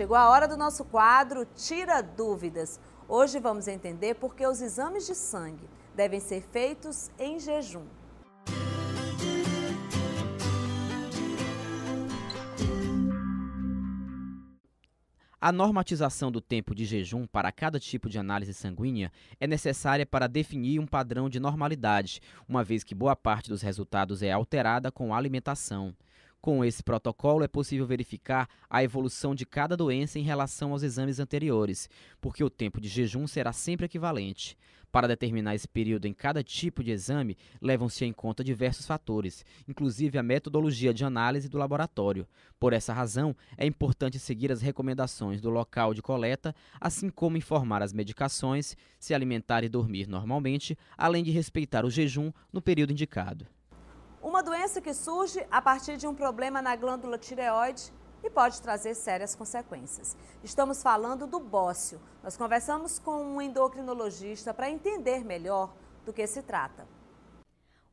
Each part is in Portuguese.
Chegou a hora do nosso quadro Tira Dúvidas. Hoje vamos entender por que os exames de sangue devem ser feitos em jejum. A normatização do tempo de jejum para cada tipo de análise sanguínea é necessária para definir um padrão de normalidade, uma vez que boa parte dos resultados é alterada com a alimentação. Com esse protocolo, é possível verificar a evolução de cada doença em relação aos exames anteriores, porque o tempo de jejum será sempre equivalente. Para determinar esse período em cada tipo de exame, levam-se em conta diversos fatores, inclusive a metodologia de análise do laboratório. Por essa razão, é importante seguir as recomendações do local de coleta, assim como informar as medicações, se alimentar e dormir normalmente, além de respeitar o jejum no período indicado. Uma doença que surge a partir de um problema na glândula tireoide e pode trazer sérias consequências. Estamos falando do bócio. Nós conversamos com um endocrinologista para entender melhor do que se trata.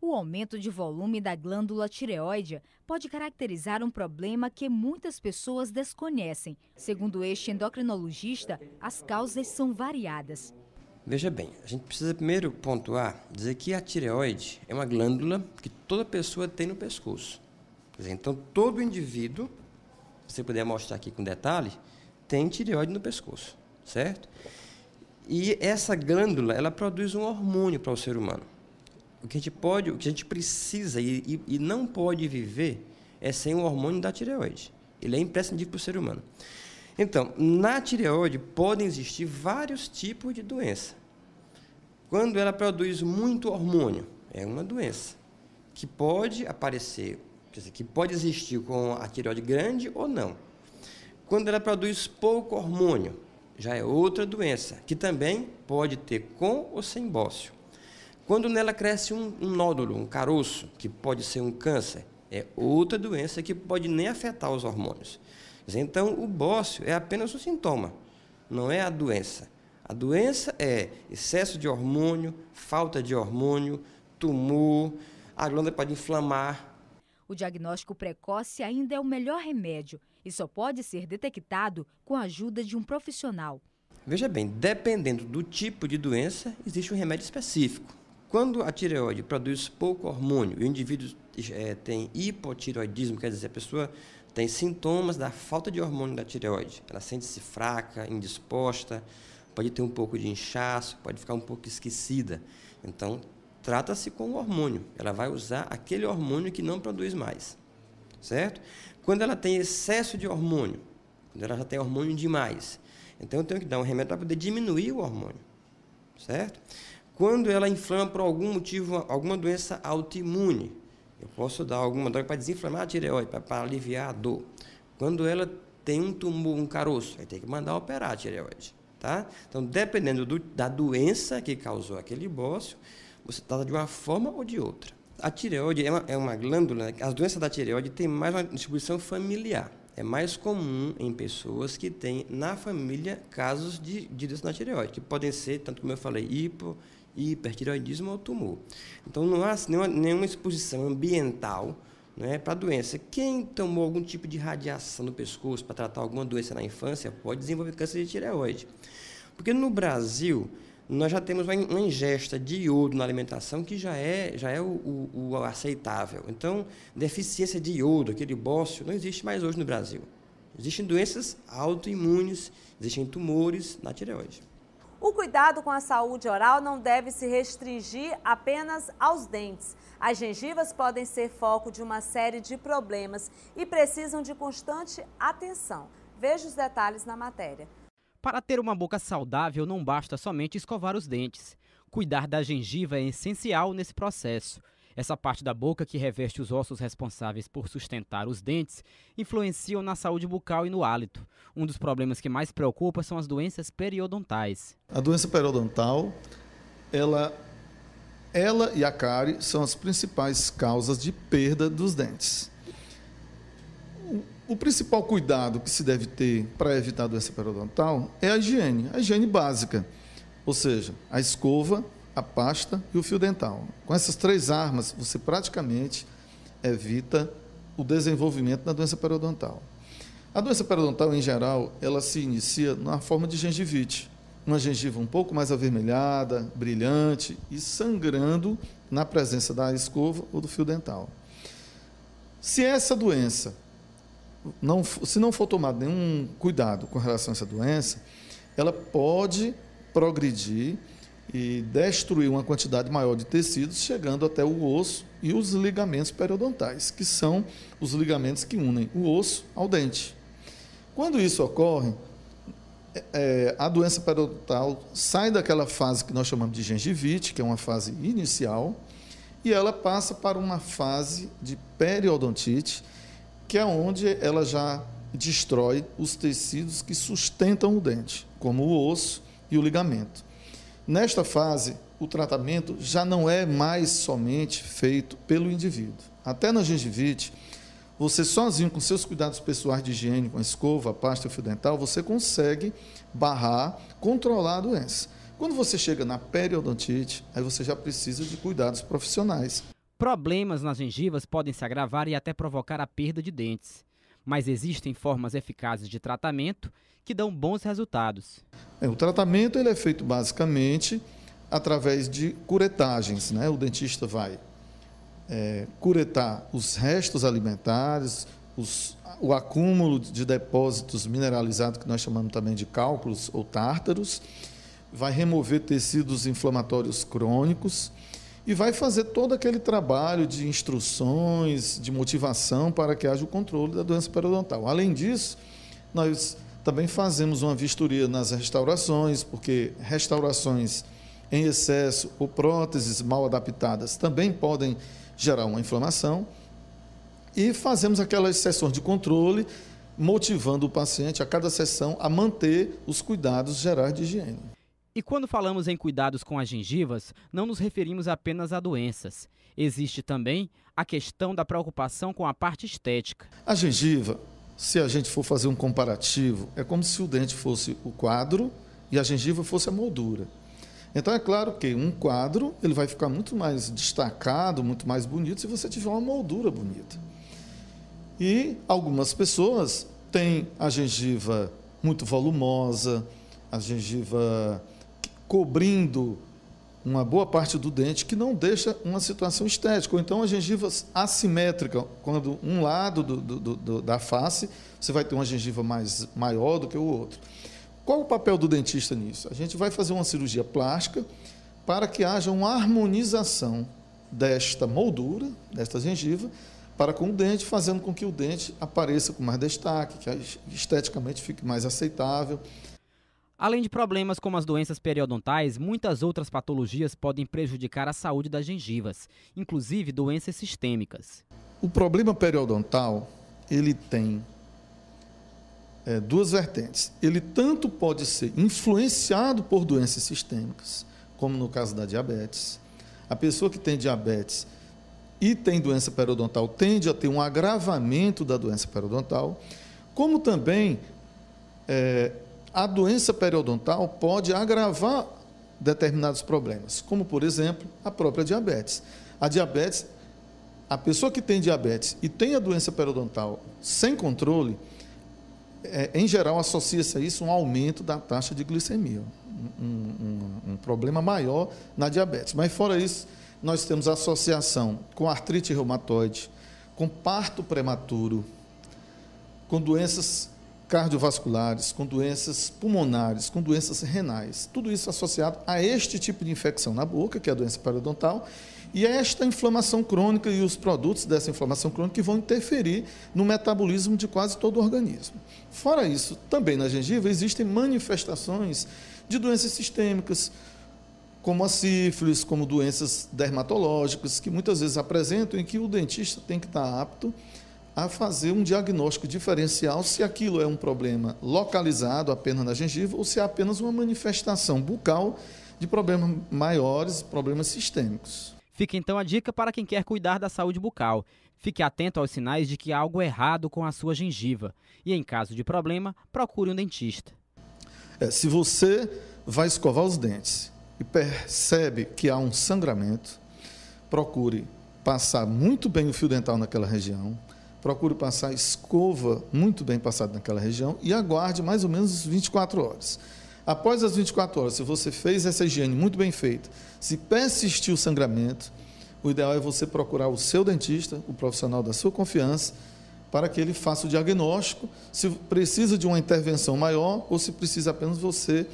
O aumento de volume da glândula tireoide pode caracterizar um problema que muitas pessoas desconhecem. Segundo este endocrinologista, as causas são variadas. Veja bem, a gente precisa primeiro pontuar, dizer que a tireoide é uma glândula que toda pessoa tem no pescoço. Quer dizer, então, todo indivíduo, se você puder mostrar aqui com detalhe, tem tireoide no pescoço, certo? E essa glândula, ela produz um hormônio para o ser humano. O que a gente precisa e não pode viver é sem o hormônio da tireoide. Ele é imprescindível para o ser humano. Então, na tireoide podem existir vários tipos de doença. Quando ela produz muito hormônio, é uma doença que pode aparecer, quer dizer, que pode existir com a tireoide grande ou não. Quando ela produz pouco hormônio, já é outra doença, que também pode ter com ou sem bócio. Quando nela cresce um nódulo, um caroço, que pode ser um câncer, é outra doença que pode nem afetar os hormônios. Então, o bócio é apenas um sintoma, não é a doença. A doença é excesso de hormônio, falta de hormônio, tumor, a glândula pode inflamar. O diagnóstico precoce ainda é o melhor remédio e só pode ser detectado com a ajuda de um profissional. Veja bem, dependendo do tipo de doença, existe um remédio específico. Quando a tireoide produz pouco hormônio e o indivíduo tem hipotireoidismo, quer dizer, a pessoa tem sintomas da falta de hormônio da tireoide. Ela sente-se fraca, indisposta, pode ter um pouco de inchaço, pode ficar um pouco esquecida. Então, trata-se com o hormônio. Ela vai usar aquele hormônio que não produz mais, certo? Quando ela tem excesso de hormônio, quando ela já tem hormônio demais, então eu tenho que dar um remédio para poder diminuir o hormônio, certo? Quando ela inflama por algum motivo, alguma doença autoimune, eu posso dar alguma droga para desinflamar a tireoide, para aliviar a dor. Quando ela tem um tumor, um caroço, aí tem que mandar operar a tireoide, tá? Então, dependendo da doença que causou aquele bócio, você trata de uma forma ou de outra. A tireoide é uma glândula, as doenças da tireoide têm mais uma distribuição familiar. É mais comum em pessoas que têm na família casos de doença na tireoide, que podem ser, tanto como eu falei, hipertireoidismo ou tumor. Então, não há nenhuma exposição ambiental, né, para a doença. Quem tomou algum tipo de radiação no pescoço para tratar alguma doença na infância pode desenvolver câncer de tireoide. Porque no Brasil, nós já temos uma ingesta de iodo na alimentação que já é o aceitável. Então, deficiência de iodo, aquele bócio, não existe mais hoje no Brasil. Existem doenças autoimunes, existem tumores na tireoide. O cuidado com a saúde oral não deve se restringir apenas aos dentes. As gengivas podem ser foco de uma série de problemas e precisam de constante atenção. Veja os detalhes na matéria. Para ter uma boca saudável, não basta somente escovar os dentes. Cuidar da gengiva é essencial nesse processo. Essa parte da boca que reveste os ossos responsáveis por sustentar os dentes influenciam na saúde bucal e no hálito. Um dos problemas que mais preocupa são as doenças periodontais. A doença periodontal, ela e a cárie são as principais causas de perda dos dentes. O principal cuidado que se deve ter para evitar a doença periodontal é a higiene básica, ou seja, a escova, a pasta e o fio dental. Com essas três armas, você praticamente evita o desenvolvimento da doença periodontal. A doença periodontal, em geral, ela se inicia na forma de gengivite. Uma gengiva um pouco mais avermelhada, brilhante e sangrando na presença da escova ou do fio dental. Se essa doença, se não for tomado nenhum cuidado com relação a essa doença, ela pode progredir e destruir uma quantidade maior de tecidos, chegando até o osso e os ligamentos periodontais, que são os ligamentos que unem o osso ao dente. Quando isso ocorre, a doença periodontal sai daquela fase que nós chamamos de gengivite, que é uma fase inicial, e ela passa para uma fase de periodontite, que é onde ela já destrói os tecidos que sustentam o dente, como o osso e o ligamento. Nesta fase, o tratamento já não é mais somente feito pelo indivíduo. Até na gengivite, você sozinho, com seus cuidados pessoais de higiene, com a escova, a pasta e o fio dental, você consegue barrar, controlar a doença. Quando você chega na periodontite, aí você já precisa de cuidados profissionais. Problemas nas gengivas podem se agravar e até provocar a perda de dentes. Mas existem formas eficazes de tratamento que dão bons resultados. O tratamento ele é feito basicamente através de curetagens, né? O dentista vai curetar os restos alimentares, o acúmulo de depósitos mineralizados, que nós chamamos também de cálculos ou tártaros, vai remover tecidos inflamatórios crônicos e vai fazer todo aquele trabalho de instruções, de motivação para que haja o controle da doença periodontal. Além disso, nós também fazemos uma vistoria nas restaurações, porque restaurações em excesso ou próteses mal adaptadas também podem gerar uma inflamação. E fazemos aquelas sessões de controle, motivando o paciente a cada sessão a manter os cuidados gerais de higiene. E quando falamos em cuidados com as gengivas, não nos referimos apenas a doenças. Existe também a questão da preocupação com a parte estética. A gengiva, se a gente for fazer um comparativo, é como se o dente fosse o quadro e a gengiva fosse a moldura. Então é claro que um quadro ele vai ficar muito mais destacado, muito mais bonito se você tiver uma moldura bonita. E algumas pessoas têm a gengiva muito volumosa, a gengiva cobrindo uma boa parte do dente, que não deixa uma situação estética. Ou então a gengiva assimétrica, quando um lado da face, você vai ter uma gengiva maior do que o outro. Qual o papel do dentista nisso? A gente vai fazer uma cirurgia plástica para que haja uma harmonização desta moldura, desta gengiva, para com o dente, fazendo com que o dente apareça com mais destaque, que esteticamente fique mais aceitável. Além de problemas como as doenças periodontais, muitas outras patologias podem prejudicar a saúde das gengivas, inclusive doenças sistêmicas. O problema periodontal, ele tem duas vertentes. Ele tanto pode ser influenciado por doenças sistêmicas, como no caso da diabetes. A pessoa que tem diabetes e tem doença periodontal tende a ter um agravamento da doença periodontal, como também a doença periodontal pode agravar determinados problemas, como, por exemplo, a própria diabetes. A pessoa que tem diabetes e tem a doença periodontal sem controle, em geral, associa-se a isso um aumento da taxa de glicemia, um problema maior na diabetes. Mas, fora isso, nós temos associação com artrite reumatoide, com parto prematuro, com doenças cardiovasculares, com doenças pulmonares, com doenças renais. Tudo isso associado a este tipo de infecção na boca, que é a doença periodontal, e a esta inflamação crônica e os produtos dessa inflamação crônica que vão interferir no metabolismo de quase todo o organismo. Fora isso, também na gengiva existem manifestações de doenças sistêmicas, como a sífilis, como doenças dermatológicas, que muitas vezes apresentam, em que o dentista tem que estar apto a fazer um diagnóstico diferencial se aquilo é um problema localizado apenas na gengiva ou se é apenas uma manifestação bucal de problemas maiores, problemas sistêmicos. Fica então a dica para quem quer cuidar da saúde bucal. Fique atento aos sinais de que há algo errado com a sua gengiva e, em caso de problema, procure um dentista. Se você vai escovar os dentes e percebe que há um sangramento, procure passar muito bem o fio dental naquela região, procure passar escova muito bem passada naquela região e aguarde mais ou menos 24 horas. Após as 24 horas, se você fez essa higiene muito bem feita, se persistir o sangramento, o ideal é você procurar o seu dentista, o profissional da sua confiança, para que ele faça o diagnóstico, se precisa de uma intervenção maior ou se precisa apenas você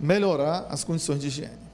melhorar as condições de higiene.